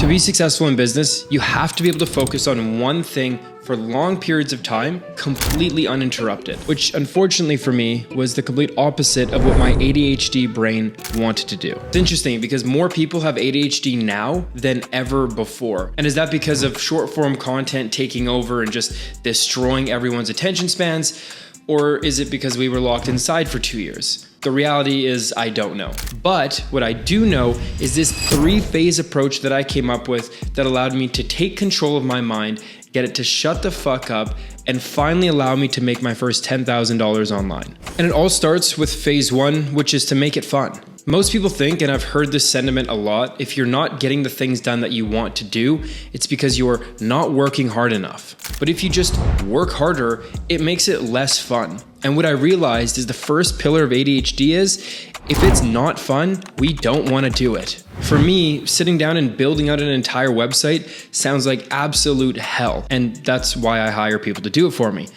To be successful in business, you have to be able to focus on one thing for long periods of time, completely uninterrupted, which unfortunately for me was the complete opposite of what my ADHD brain wanted to do. It's interesting because more people have ADHD now than ever before. And is that because of short form content taking over and just destroying everyone's attention spans? Or is it because we were locked inside for 2 years? The reality is I don't know. But what I do know is this 3-phase approach that I came up with that allowed me to take control of my mind, get it to shut the fuck up, and finally allow me to make my first $10,000 online. And it all starts with phase 1, which is to make it fun. Most people think, and I've heard this sentiment a lot, if you're not getting the things done that you want to do, it's because you're not working hard enough. But if you just work harder, it makes it less fun. And what I realized is the first pillar of ADHD is, if it's not fun, we don't want to do it. For me, sitting down and building out an entire website sounds like absolute hell. And that's why I hire people to do it for me.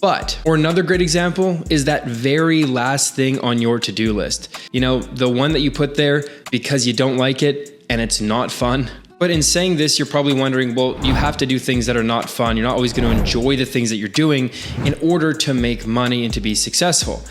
But, or another great example is that very last thing on your to-do list. You know, the one that you put there because you don't like it and it's not fun. But in saying this, you're probably wondering, well, you have to do things that are not fun. You're not always going to enjoy the things that you're doing in order to make money and to be successful.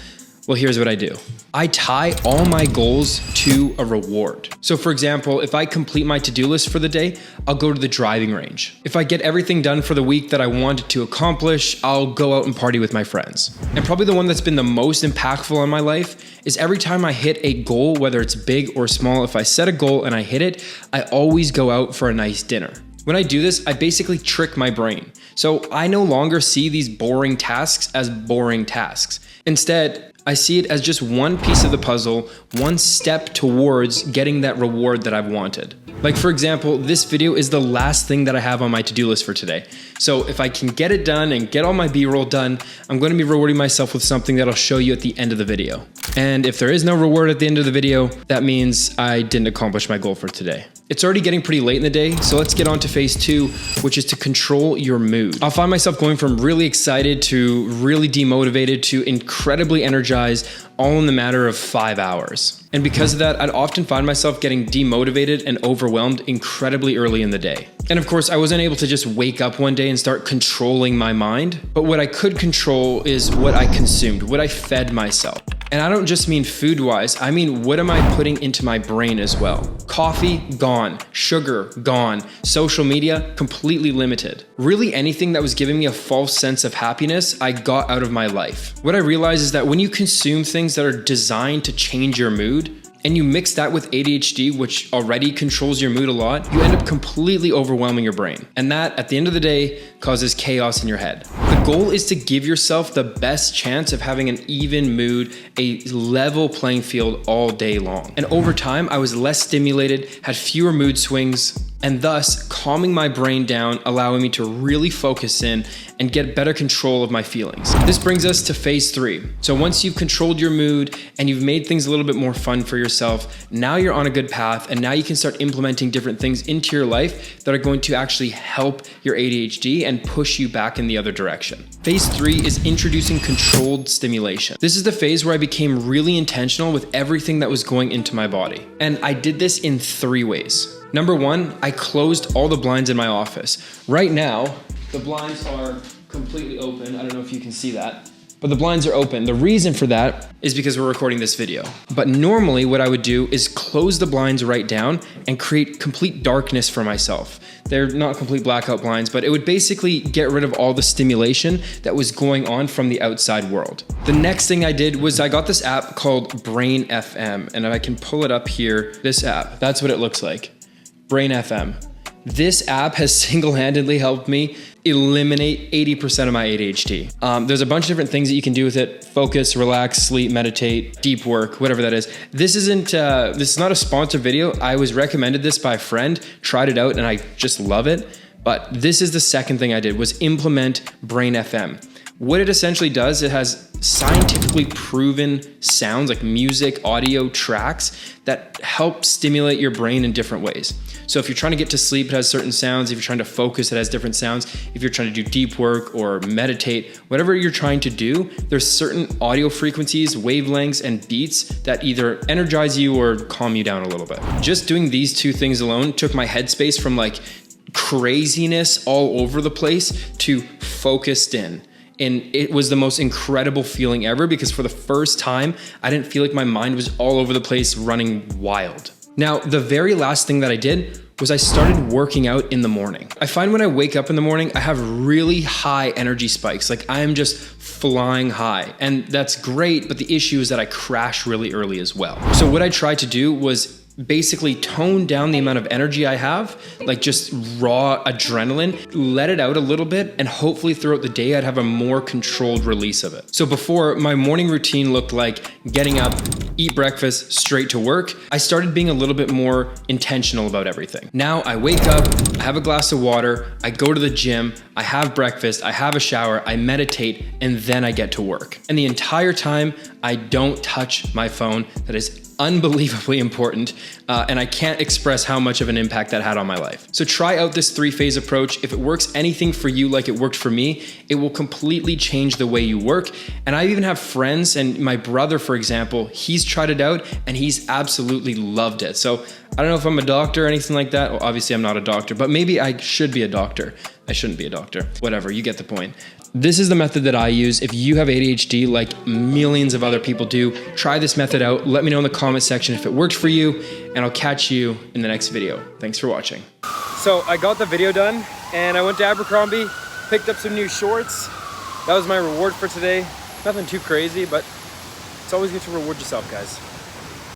Well, here's what I do. I tie all my goals to a reward. So for example, if I complete my to-do list for the day, I'll go to the driving range. If I get everything done for the week that I wanted to accomplish, I'll go out and party with my friends. And probably the one that's been the most impactful in my life is every time I hit a goal, whether it's big or small, if I set a goal and I hit it, I always go out for a nice dinner. When I do this, I basically trick my brain. So I no longer see these boring tasks as boring tasks. Instead, I see it as just one piece of the puzzle, one step towards getting that reward that I've wanted. Like for example, this video is the last thing that I have on my to-do list for today. So if I can get it done and get all my B-roll done, I'm going to be rewarding myself with something that I'll show you at the end of the video. And if there is no reward at the end of the video, that means I didn't accomplish my goal for today. It's already getting pretty late in the day, so let's get on to phase 2, which is to control your mood. I'll find myself going from really excited to really demotivated to incredibly energized, all in the matter of 5 hours. And because of that, I'd often find myself getting demotivated and overwhelmed incredibly early in the day. And of course, I wasn't able to just wake up one day and start controlling my mind, but what I could control is what I consumed, what I fed myself. And I don't just mean food-wise, I mean what am I putting into my brain as well? Coffee, gone. Sugar, gone. Social media, completely limited. Really anything that was giving me a false sense of happiness, I got out of my life. What I realized is that when you consume things that are designed to change your mood, and you mix that with ADHD, which already controls your mood a lot, you end up completely overwhelming your brain. And that, at the end of the day, causes chaos in your head. The goal is to give yourself the best chance of having an even mood, a level playing field all day long. And over time, I was less stimulated, had fewer mood swings, and thus calming my brain down, allowing me to really focus in and get better control of my feelings. This brings us to phase 3. So once you've controlled your mood and you've made things a little bit more fun for yourself, now you're on a good path and now you can start implementing different things into your life that are going to actually help your ADHD and push you back in the other direction. Phase 3 is introducing controlled stimulation. This is the phase where I became really intentional with everything that was going into my body. And I did this in 3 ways. Number 1, I closed all the blinds in my office. Right now, the blinds are completely open. I don't know if you can see that, but the blinds are open. The reason for that is because we're recording this video. But normally what I would do is close the blinds right down and create complete darkness for myself. They're not complete blackout blinds, but it would basically get rid of all the stimulation that was going on from the outside world. The next thing I did was I got this app called Brain FM, and if I can pull it up here, this app, that's what it looks like. Brain FM. This app has single-handedly helped me eliminate 80% of my ADHD. There's a bunch of different things that you can do with it. Focus, relax, sleep, meditate, deep work, whatever that is. This is not a sponsored video. I was recommended this by a friend, tried it out, and I just love it. But this is the second thing I did was implement Brain FM. What it essentially does, it has scientifically proven sounds like music, audio tracks that help stimulate your brain in different ways. So if you're trying to get to sleep, it has certain sounds. If you're trying to focus, it has different sounds. If you're trying to do deep work or meditate, whatever you're trying to do, there's certain audio frequencies, wavelengths, and beats that either energize you or calm you down a little bit. Just doing these two things alone took my headspace from like craziness all over the place to focused in. And it was the most incredible feeling ever because for the first time, I didn't feel like my mind was all over the place running wild. Now, the very last thing that I did was I started working out in the morning. I find when I wake up in the morning, I have really high energy spikes. Like I am just flying high, and that's great. But the issue is that I crash really early as well. So what I tried to do was basically tone down the amount of energy I have, like just raw adrenaline, let it out a little bit, and hopefully throughout the day, I'd have a more controlled release of it. So before, my morning routine looked like getting up, eat breakfast, straight to work. I started being a little bit more intentional about everything. Now I wake up, I have a glass of water, I go to the gym, I have breakfast, I have a shower, I meditate, and then I get to work. And the entire time, I don't touch my phone. That is unbelievably important, and I can't express how much of an impact that had on my life. So try out this 3-phase approach. If it works anything for you like it worked for me, it will completely change the way you work. And I even have friends, and my brother, for example, he's tried it out and he's absolutely loved it. So I don't know if I'm a doctor or anything like that. Well, obviously I'm not a doctor, but maybe I should be a doctor. I shouldn't be a doctor. Whatever, you get the point. This is the method that I use. If you have ADHD like millions of other people do, try this method out. Let me know in the comment section if it worked for you, and I'll catch you in the next video. Thanks for watching. So I got the video done and I went to Abercrombie, picked up some new shorts. That was my reward for today. Nothing too crazy, but it's always good to reward yourself, guys.